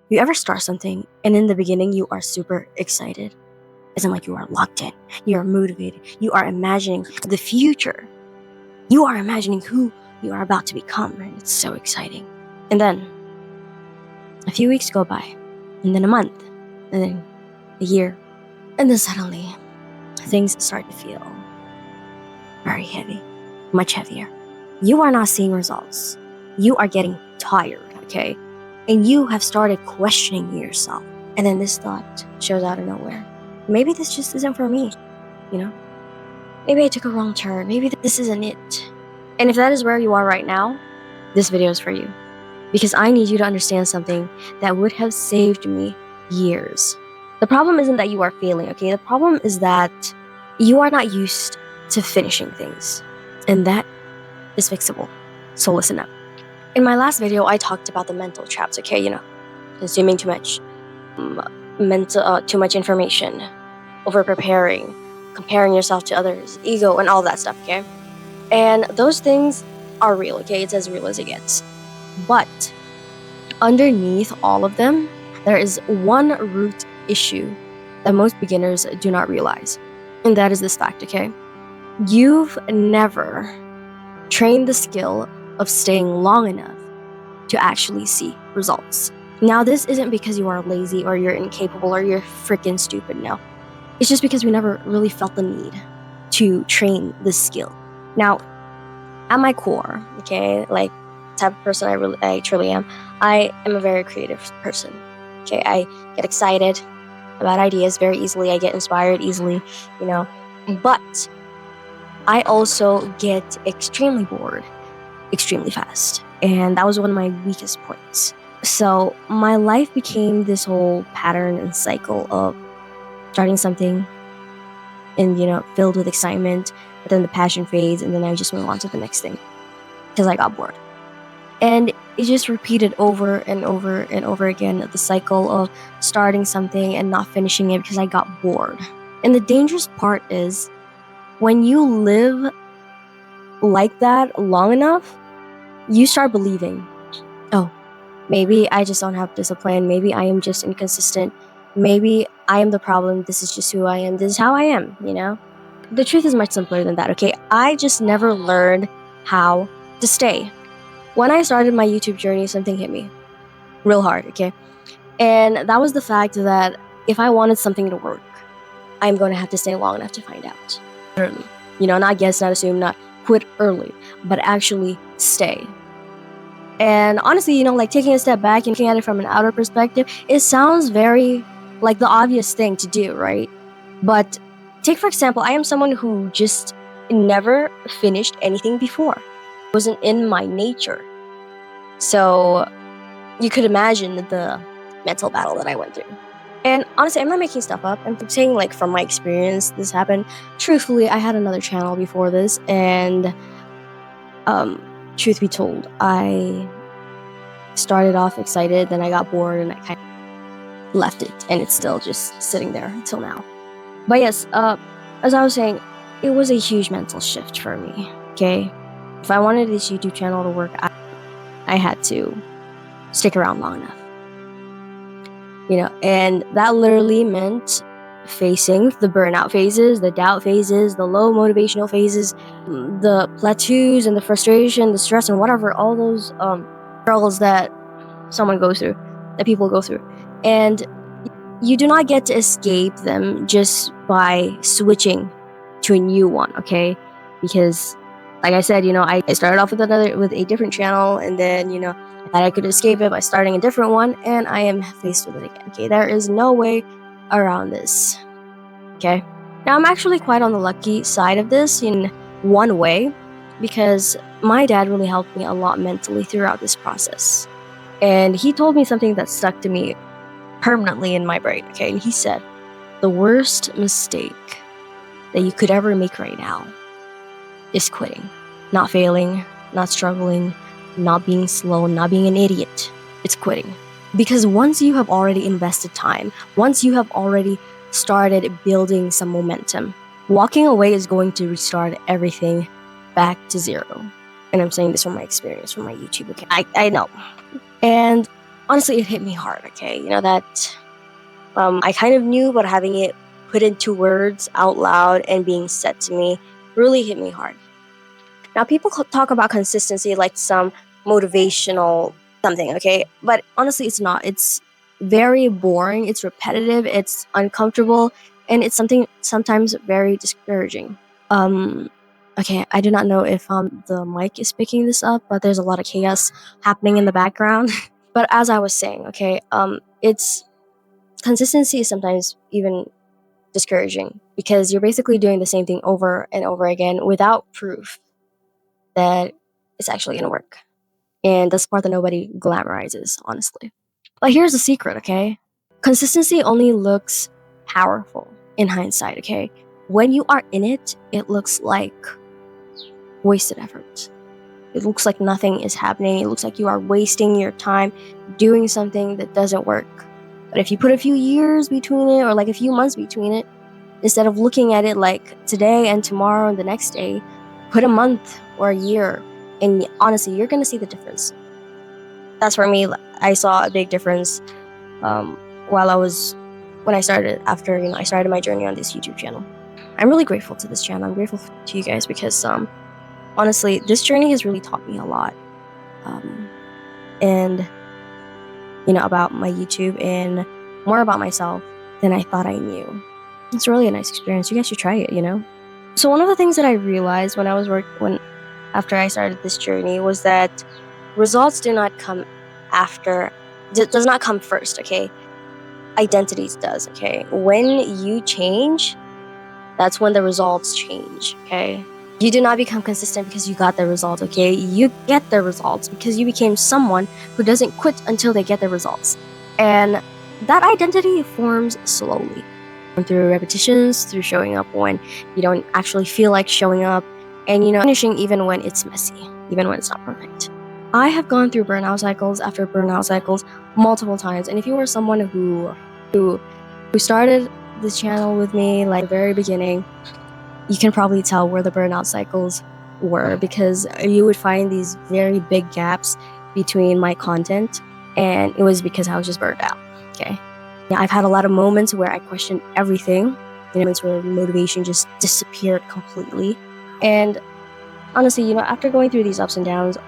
You ever start something and in the beginning you are super excited? It's like you are locked in, you are motivated, you are imagining the future, you are imagining who you are about to become, and it's so exciting. And then a few weeks go by, and then a month, and then a year, and then suddenly things start to feel very heavy, much heavier. You are not seeing results. You are getting tired, okay? And you have started questioning yourself. And then this thought shows out of nowhere. Maybe this just isn't for me, you know? Maybe I took a wrong turn. Maybe this isn't it. And if that is where you are right now, this video is for you. Because I need you to understand something that would have saved me years. The problem isn't that you are failing, okay? The problem is that you are not used to finishing things. And that is fixable. So listen up. In my last video, I talked about the mental traps, okay? Consuming too much too much information, over preparing, comparing yourself to others, ego, and all that stuff, okay? And those things are real, okay? It's as real as it gets. But underneath all of them, there is one root issue that most beginners do not realize. And that is this fact, okay? You've never trained the skill of staying long enough to actually see results. Now, this isn't because you are lazy or you're incapable or you're freaking stupid, no. It's just because we never really felt the need to train this skill. Now, at my core, okay, like type of person I truly am, I am a very creative person. Okay, I get excited about ideas very easily. I get inspired easily, but I also get extremely bored extremely fast. And that was one of my weakest points. So my life became this whole pattern and cycle of starting something and, filled with excitement, but then the passion fades and then I just move on to the next thing because I got bored. And it just repeated over and over and over again, the cycle of starting something and not finishing it because I got bored. And the dangerous part is when you live like that long enough, you start believing, oh, maybe I just don't have discipline. Maybe I am just inconsistent. Maybe I am the problem. This is just who I am. This is how I am, The truth is much simpler than that, okay? I just never learned how to stay. When I started my YouTube journey, something hit me real hard, okay? And that was the fact that if I wanted something to work, I'm going to have to stay long enough to find out. Literally. Not guess, not assume, not quit early, but actually stay. And honestly, like taking a step back and looking at it from an outer perspective, it sounds very like the obvious thing to do, right? But take, for example, I am someone who just never finished anything before. It wasn't in my nature. So you could imagine the mental battle that I went through. And honestly, I'm not making stuff up. I'm saying, like, from my experience, this happened. Truthfully, I had another channel before this, and truth be told, I started off excited, then I got bored, and I kind of left it, and it's still just sitting there until now. But yes, as I was saying, it was a huge mental shift for me, okay? If I wanted this YouTube channel to work, I had to stick around long enough. And that literally meant facing the burnout phases, the doubt phases, the low motivational phases, the plateaus and the frustration, the stress and whatever, all those struggles that someone goes through, that people go through. And you do not get to escape them just by switching to a new one, okay? Because like I said, I started off with a different channel, and then, I thought I could escape it by starting a different one, and I am faced with it again, okay? There is no way around this, okay? Now, I'm actually quite on the lucky side of this in one way, because my dad really helped me a lot mentally throughout this process. And he told me something that stuck to me permanently in my brain, okay? And he said, the worst mistake that you could ever make right now is quitting. Not failing, not struggling, not being slow, not being an idiot. It's quitting. Because once you have already invested time, once you have already started building some momentum, walking away is going to restart everything back to zero. And I'm saying this from my experience, from my YouTube account. I know. And honestly, it hit me hard, okay? That I kind of knew, but having it put into words out loud and being said to me really hit me hard. Now, people talk about consistency like some motivational something, okay? But honestly, it's not. It's very boring, it's repetitive, it's uncomfortable, and it's something sometimes very discouraging. Um, okay, I do not know if the mic is picking this up, but there's a lot of chaos happening in the background. But as I was saying, okay, it's consistency is sometimes even discouraging because you're basically doing the same thing over and over again without proof that it's actually gonna work. And that's the part that nobody glamorizes, honestly. But here's the secret, okay? Consistency only looks powerful in hindsight, okay? When you are in it, it looks like wasted effort. It looks like nothing is happening. It looks like you are wasting your time doing something that doesn't work. But if you put a few years between it or like a few months between it, instead of looking at it like today and tomorrow and the next day, put a month or a year. And honestly, you're going to see the difference. That's for me. I saw a big difference while when I started, after, I started my journey on this YouTube channel. I'm really grateful to this channel. I'm grateful to you guys because, honestly, this journey has really taught me a lot. And, about my YouTube and more about myself than I thought I knew. It's really a nice experience. You guys should try it. So one of the things that I realized when I was after I started this journey was that results do not come does not come first, okay? Identities does, okay? When you change, that's when the results change, okay? You do not become consistent because you got the results, okay? You get the results because you became someone who doesn't quit until they get the results. And that identity forms slowly through repetitions, through showing up when you don't actually feel like showing up, and finishing even when it's messy, even when it's not perfect. I have gone through burnout cycles after burnout cycles multiple times, and if you are someone who started this channel with me like the very beginning, you can probably tell where the burnout cycles were because you would find these very big gaps between my content, and it was because I was just burned out. Okay. Yeah, I've had a lot of moments where I questioned everything, moments where motivation just disappeared completely. And honestly, after going through these ups and downs,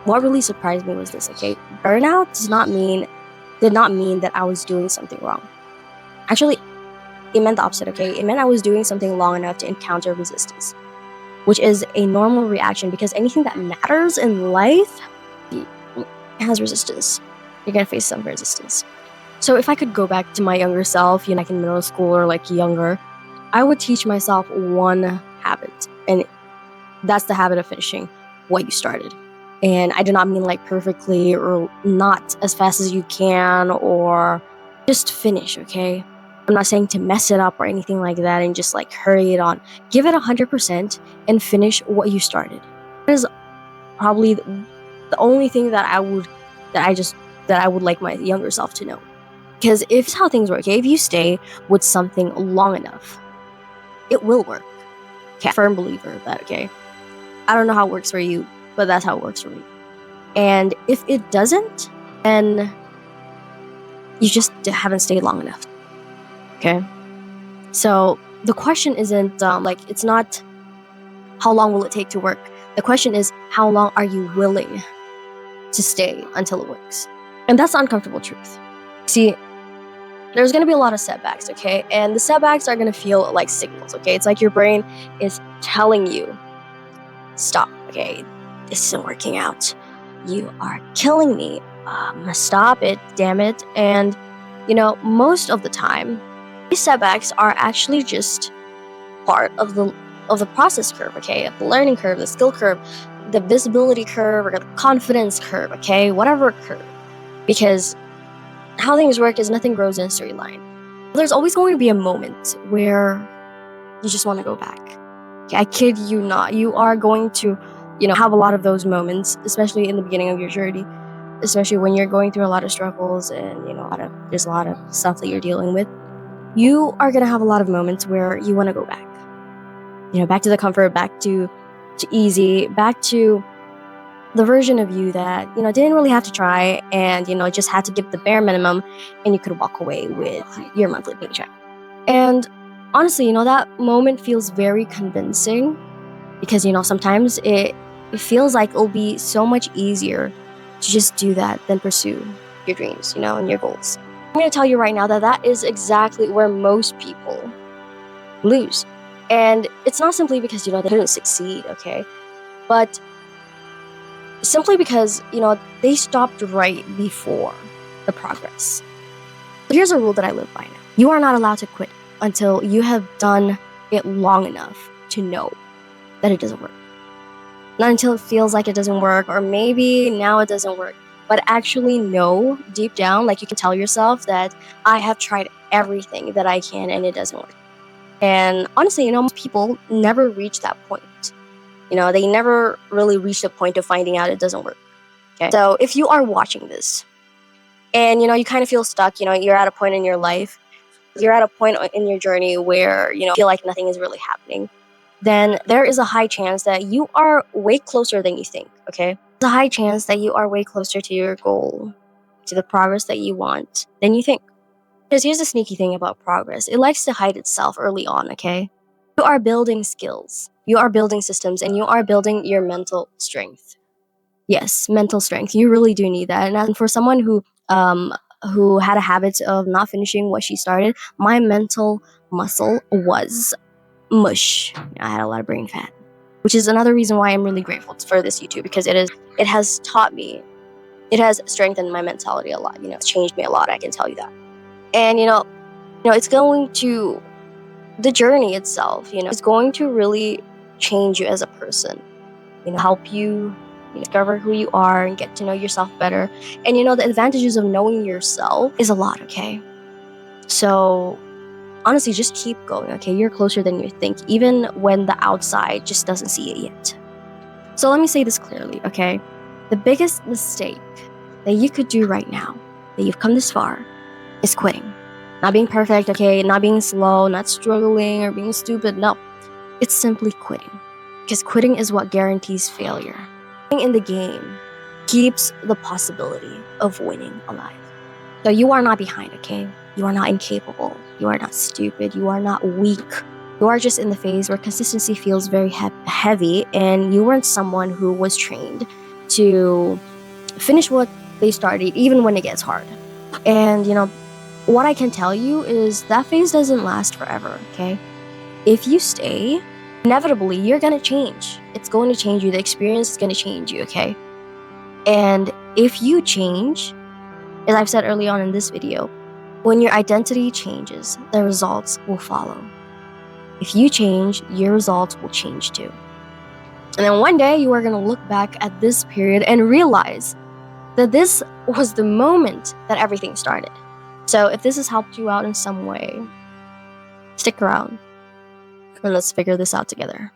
what really surprised me was this, okay? Burnout did not mean that I was doing something wrong. Actually, it meant the opposite, okay? It meant I was doing something long enough to encounter resistance, which is a normal reaction because anything that matters in life has resistance. You're gonna face some resistance. So if I could go back to my younger self, like in middle school or like younger, I would teach myself one habit, and that's the habit of finishing what you started. And I do not mean like perfectly or not as fast as you can, or just finish, okay? I'm not saying to mess it up or anything like that and just like hurry it on. Give it 100% and finish what you started. That is probably the only thing that I would like my younger self to know. Because if it's how things work, okay, if you stay with something long enough, it will work. Okay, I'm a firm believer of that, okay? I don't know how it works for you, but that's how it works for me. And if it doesn't, then you just haven't stayed long enough, okay? So the question isn't, it's not how long will it take to work. The question is, how long are you willing to stay until it works? And that's the uncomfortable truth. See, there's going to be a lot of setbacks, okay? And the setbacks are going to feel like signals, okay? It's like your brain is telling you, stop, okay? This isn't working out. You are killing me. Stop it, damn it. And, most of the time, these setbacks are actually just part of the process curve, okay? The learning curve, the skill curve, the visibility curve, or the confidence curve, okay? Whatever curve. Because how things work is nothing grows in a straight line. There's always going to be a moment where you just want to go back. Okay, I kid you not. You are going to, have a lot of those moments, especially in the beginning of your journey, especially when you're going through a lot of struggles and, there's a lot of stuff that you're dealing with. You are going to have a lot of moments where you want to go back. Back to the comfort, back to easy, back to the version of you that, didn't really have to try and, just had to give the bare minimum and you could walk away with your monthly paycheck. And honestly, that moment feels very convincing because, sometimes it feels like it'll be so much easier to just do that than pursue your dreams, and your goals. I'm going to tell you right now that that is exactly where most people lose. And it's not simply because, they didn't succeed, okay? But simply because, they stopped right before the progress. But here's a rule that I live by now. You are not allowed to quit until you have done it long enough to know that it doesn't work. Not until it feels like it doesn't work, or maybe now it doesn't work, but actually know deep down, like you can tell yourself that I have tried everything that I can and it doesn't work. And honestly, most people never reach that point. They never really reach the point of finding out it doesn't work. Okay. So if you are watching this and, you kind of feel stuck, you're at a point in your life, you're at a point in your journey where, you feel like nothing is really happening, then there is a high chance that you are way closer than you think, okay? There's a high chance that you are way closer to your goal, to the progress that you want than you think. Because here's the sneaky thing about progress. It likes to hide itself early on, okay? You are building skills, you are building systems, and you are building your mental strength. Yes, mental strength. You really do need that. And for someone who had a habit of not finishing what she started, my mental muscle was mush. I had a lot of brain fat, which is another reason why I'm really grateful for this YouTube, because it has taught me, it has strengthened my mentality a lot. It's changed me a lot. I can tell you that. And it's going to, the journey itself, it's going to really change you as a person. Help you discover who you are and get to know yourself better. And the advantages of knowing yourself is a lot. Okay, so honestly, just keep going, okay? You're closer than you think, even when the outside just doesn't see it yet. So let me say this clearly, okay? The biggest mistake that you could do right now, that you've come this far, is quitting. Not being perfect, okay? Not being slow, not struggling or being stupid. No, it's simply quitting. Because quitting is what guarantees failure. Staying in the game keeps the possibility of winning alive. So you are not behind, okay? You are not incapable. You are not stupid. You are not weak. You are just in the phase where consistency feels very heavy, and you weren't someone who was trained to finish what they started, even when it gets hard. And, what I can tell you is that phase doesn't last forever, okay? If you stay, inevitably, you're going to change. It's going to change you. The experience is going to change you, okay? And if you change, as I've said early on in this video, when your identity changes, the results will follow. If you change, your results will change too. And then one day you are going to look back at this period and realize that this was the moment that everything started. So if this has helped you out in some way, stick around and let's figure this out together.